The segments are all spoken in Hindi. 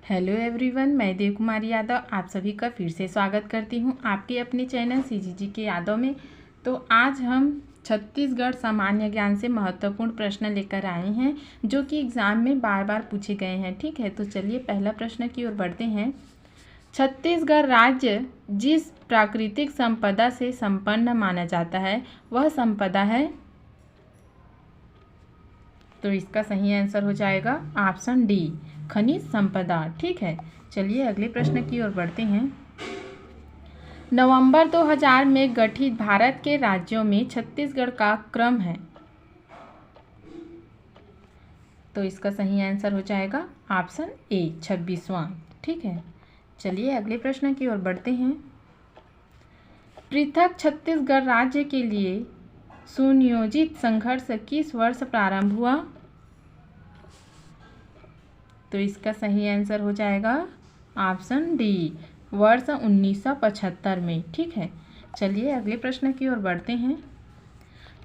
हेलो एवरीवन, मैं देव कुमारी यादव आप सभी का फिर से स्वागत करती हूं आपके अपने चैनल सीजीजी के यादव में। तो आज हम छत्तीसगढ़ सामान्य ज्ञान से महत्वपूर्ण प्रश्न लेकर आए हैं जो कि एग्ज़ाम में बार बार पूछे गए हैं। ठीक है, तो चलिए पहला प्रश्न की ओर बढ़ते हैं। छत्तीसगढ़ राज्य जिस प्राकृतिक संपदा से संपन्न माना जाता है वह संपदा है, तो इसका सही आंसर हो जाएगा ऑप्शन डी, खनिज संपदा। ठीक है, चलिए अगले प्रश्न की ओर बढ़ते हैं। नवंबर 2000 में गठित भारत के राज्यों में छत्तीसगढ़ का क्रम है, तो इसका सही आंसर हो जाएगा ऑप्शन ए, 26वां। ठीक है, चलिए अगले प्रश्न की ओर बढ़ते हैं। पृथक छत्तीसगढ़ राज्य के लिए सुनियोजित संघर्ष किस वर्ष प्रारंभ हुआ, तो इसका सही आंसर हो जाएगा ऑप्शन डी, वर्ष 1975 में। ठीक है, चलिए अगले प्रश्न की ओर बढ़ते हैं।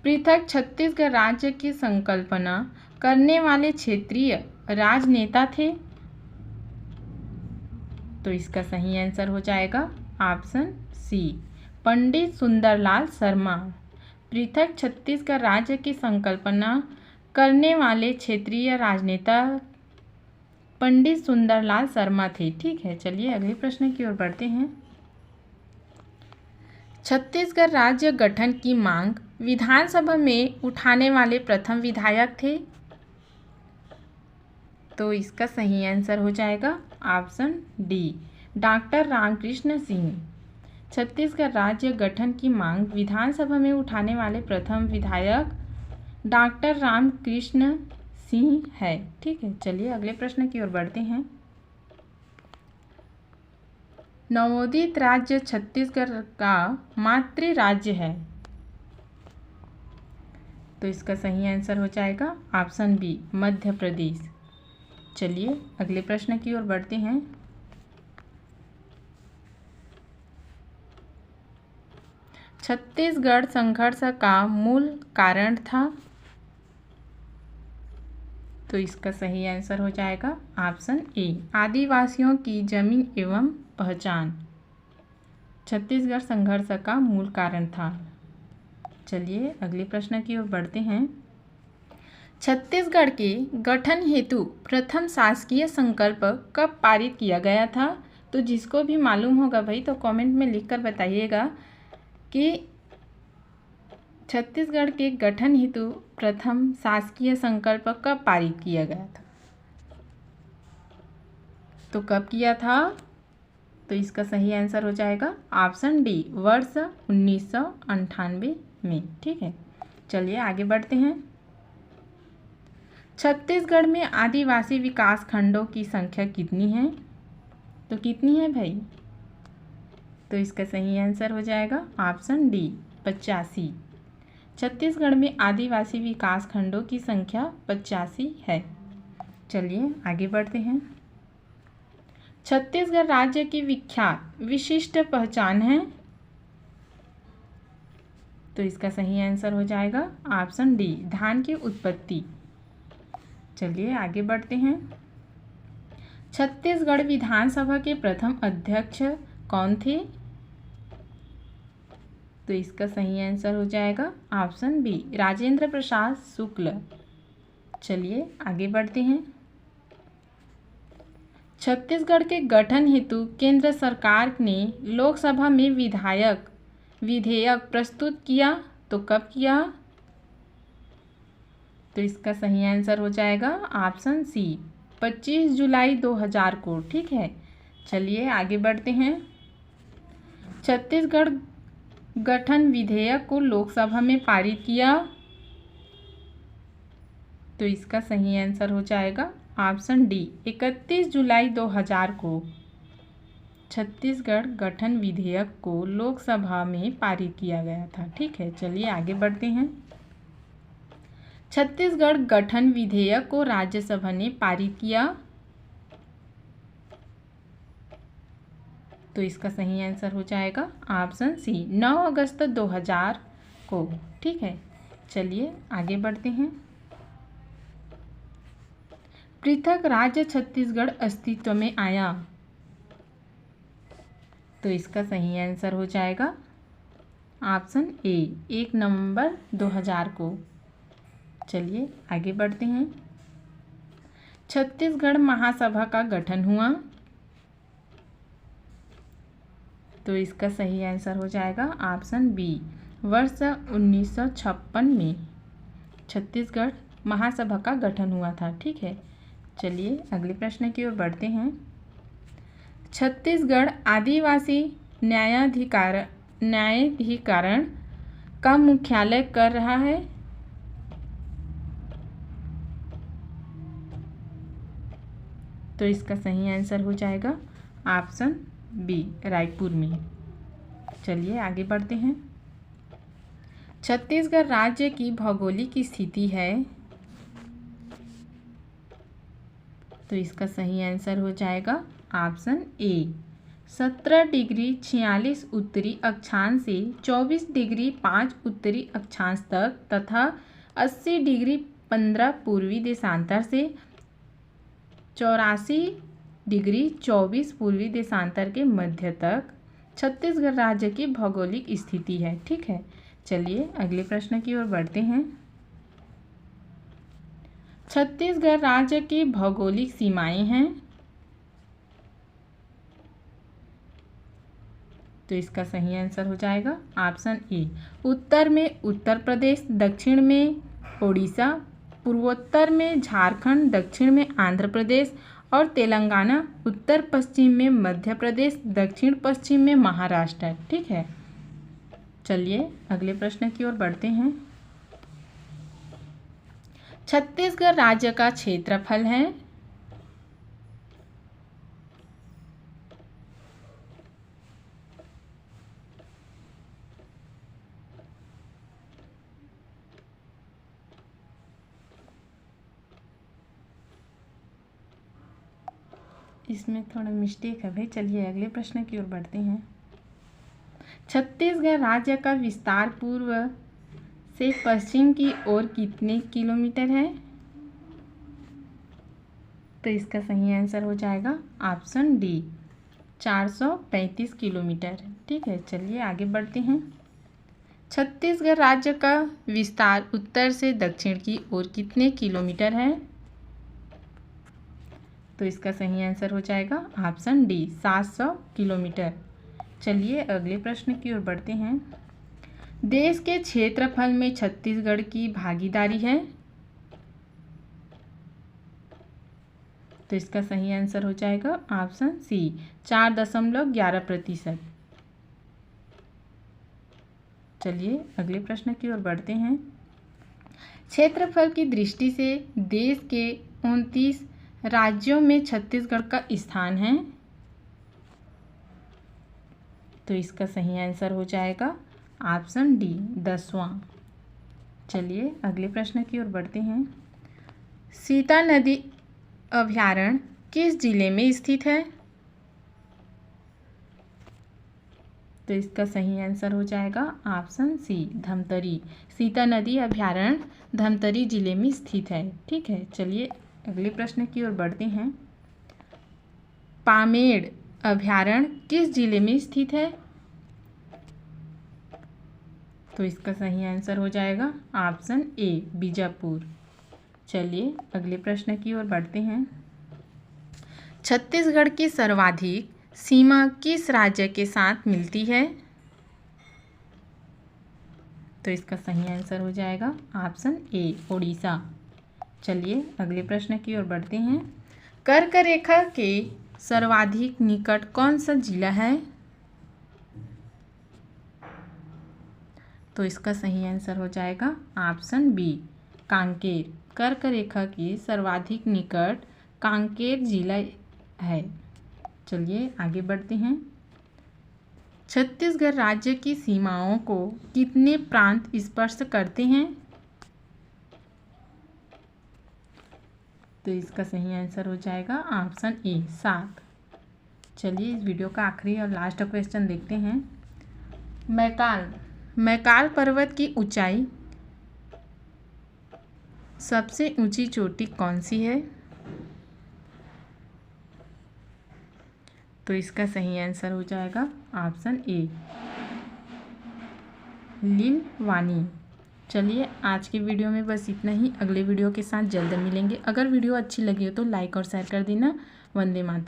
पृथक छत्तीसगढ़ राज्य की संकल्पना करने वाले क्षेत्रीय राजनेता थे, तो इसका सही आंसर हो जाएगा ऑप्शन सी, पंडित सुंदरलाल शर्मा। पृथक छत्तीसगढ़ राज्य की संकल्पना करने वाले क्षेत्रीय राजनेता पंडित सुंदरलाल शर्मा थे। ठीक है, चलिए अगले प्रश्न की ओर बढ़ते हैं। छत्तीसगढ़ राज्य गठन की मांग विधानसभा में उठाने वाले प्रथम विधायक थे, तो इसका सही आंसर हो जाएगा option D, doctor Ramkrishna Singh. Chhattisgarh राज्य गठन की मांग विधानसभा में उठाने वाले प्रथम विधायक डॉक्टर रामकृष्ण सिंह है। ठीक है, चलिए अगले प्रश्न की ओर बढ़ते हैं। नवोदित राज्य छत्तीसगढ़ का मातृ राज्य है, तो इसका सही आंसर हो जाएगा ऑप्शन बी, मध्य प्रदेश। चलिए अगले प्रश्न की ओर बढ़ते हैं। छत्तीसगढ़ संघर्ष का मूल कारण था, तो इसका सही आंसर हो जाएगा ऑप्शन ए, आदिवासियों की जमीन एवं पहचान छत्तीसगढ़ संघर्ष का मूल कारण था। चलिए अगले प्रश्न की ओर बढ़ते हैं। छत्तीसगढ़ के गठन हेतु प्रथम शासकीय संकल्प कब पारित किया गया था, तो जिसको भी मालूम होगा भाई तो कमेंट में लिखकर बताइएगा कि छत्तीसगढ़ के गठन हेतु प्रथम शासकीय संकल्प कब पारित किया गया था, तो कब किया था, तो इसका सही आंसर हो जाएगा ऑप्शन डी, वर्ष 1998 में। ठीक है, चलिए आगे बढ़ते हैं। छत्तीसगढ़ में आदिवासी विकास खंडों की संख्या कितनी है, तो कितनी है भाई, तो इसका सही आंसर हो जाएगा ऑप्शन डी, 85। छत्तीसगढ़ में आदिवासी विकास खंडों की संख्या 85 है। चलिए आगे बढ़ते हैं। छत्तीसगढ़ राज्य की विख्यात विशिष्ट पहचान है, तो इसका सही आंसर हो जाएगा ऑप्शन डी, धान की उत्पत्ति। चलिए आगे बढ़ते हैं। छत्तीसगढ़ विधानसभा के प्रथम अध्यक्ष कौन थे, तो इसका सही आंसर हो जाएगा ऑप्शन बी, राजेंद्र प्रसाद शुक्ल। चलिए आगे बढ़ते हैं। छत्तीसगढ़ के गठन हेतु केंद्र सरकार ने लोकसभा में विधेयक प्रस्तुत किया, तो कब किया, तो इसका सही आंसर हो जाएगा ऑप्शन सी, 25 जुलाई 2000 को। ठीक है, चलिए आगे बढ़ते हैं। छत्तीसगढ़ गठन विधेयक को लोकसभा में पारित किया, तो इसका सही आंसर हो जाएगा ऑप्शन डी, 31 जुलाई 2000 को छत्तीसगढ़ गठन विधेयक को लोकसभा में पारित किया गया था। ठीक है, चलिए आगे बढ़ते हैं। छत्तीसगढ़ गठन विधेयक को राज्यसभा ने पारित किया, तो इसका सही आंसर हो जाएगा ऑप्शन सी, 9 अगस्त 2000 को। ठीक है, चलिए आगे बढ़ते हैं। पृथक राज्य छत्तीसगढ़ अस्तित्व में आया? तो इसका सही आंसर हो जाएगा ऑप्शन ए 1 नवंबर 2000 को। चलिए आगे बढ़ते हैं। छत्तीसगढ़ महासभा का गठन हुआ? तो इसका सही आंसर हो जाएगा ऑप्शन बी वर्ष 1956 में छत्तीसगढ़ महासभा का गठन हुआ था। ठीक है, चलिए अगले प्रश्न की ओर बढ़ते हैं। छत्तीसगढ़ आदिवासी न्यायाधिकरण का मुख्यालय कर रहा है? तो इसका सही आंसर हो जाएगा ऑप्शन बी रायपुर में। चलिए आगे बढ़ते हैं। छत्तीसगढ़ राज्य की भौगोलिक स्थिति है? तो इसका सही आंसर हो जाएगा ऑप्शन ए 17 डिग्री 46 उत्तरी अक्षांश से 24 डिग्री 5 उत्तरी अक्षांश तक तथा 80 डिग्री 15 पूर्वी देशांतर से 84 डिग्री 24 पूर्वी देशांतर के मध्य तक छत्तीसगढ़ राज्य की भौगोलिक स्थिति है। ठीक है, चलिए अगले प्रश्न की ओर बढ़ते हैं। छत्तीसगढ़ राज्य की भौगोलिक सीमाएं हैं? तो इसका सही आंसर हो जाएगा ऑप्शन ए उत्तर में उत्तर प्रदेश, दक्षिण में ओडिशा, पूर्वोत्तर में झारखंड, दक्षिण में आंध्र प्रदेश और तेलंगाना, उत्तर पश्चिम में मध्य प्रदेश, दक्षिण पश्चिम में महाराष्ट्र। ठीक है, चलिए अगले प्रश्न की ओर बढ़ते हैं। छत्तीसगढ़ राज्य का क्षेत्रफल है? इसमें थोड़ा मिस्टेक है भाई। चलिए अगले प्रश्न की ओर बढ़ते हैं। छत्तीसगढ़ राज्य का विस्तार पूर्व से पश्चिम की ओर कितने किलोमीटर है? तो इसका सही आंसर हो जाएगा ऑप्शन डी 435 किलोमीटर। ठीक है, चलिए आगे बढ़ते हैं। छत्तीसगढ़ राज्य का विस्तार उत्तर से दक्षिण की ओर कितने किलोमीटर है? तो इसका सही आंसर हो जाएगा ऑप्शन डी 700 किलोमीटर। चलिए अगले प्रश्न की ओर बढ़ते हैं। देश के क्षेत्रफल में छत्तीसगढ़ की भागीदारी है? तो इसका सही आंसर हो जाएगा ऑप्शन सी 4.11%। चलिए अगले प्रश्न की ओर बढ़ते हैं। क्षेत्रफल की दृष्टि से देश के 29 राज्यों में छत्तीसगढ़ का स्थान है? तो इसका सही आंसर हो जाएगा ऑप्शन डी 10वां। चलिए अगले प्रश्न की ओर बढ़ते हैं। सीता नदी अभयारण्य किस जिले में स्थित है? तो इसका सही आंसर हो जाएगा ऑप्शन सी धमतरी। सीता नदी अभयारण्य धमतरी जिले में स्थित है। ठीक है, चलिए अगले प्रश्न की ओर बढ़ते हैं। पामेड़ अभयारण्य किस जिले में स्थित है? तो इसका सही आंसर हो जाएगा ऑप्शन ए बीजापुर। चलिए अगले प्रश्न की ओर बढ़ते हैं। छत्तीसगढ़ की सर्वाधिक सीमा किस राज्य के साथ मिलती है? तो इसका सही आंसर हो जाएगा ऑप्शन ए ओडिशा। चलिए अगले प्रश्न की ओर बढ़ते हैं। कर्क रेखा के सर्वाधिक निकट कौन सा जिला है? तो इसका सही आंसर हो जाएगा ऑप्शन बी कांकेर। कर्क रेखा के सर्वाधिक निकट कांकेर जिला है। चलिए आगे बढ़ते हैं। छत्तीसगढ़ राज्य की सीमाओं को कितने प्रांत स्पर्श करते हैं? तो इसका सही आंसर हो जाएगा ऑप्शन ए 7। चलिए इस वीडियो का आखिरी और लास्ट क्वेश्चन देखते हैं। मैकाल पर्वत की ऊंचाई सबसे ऊंची चोटी कौन सी है? तो इसका सही आंसर हो जाएगा ऑप्शन ए, लीलवानी। चलिए आज की वीडियो में बस इतना ही। अगले वीडियो के साथ जल्द मिलेंगे। अगर वीडियो अच्छी लगी हो तो लाइक और शेयर कर देना। वंदे मातरम।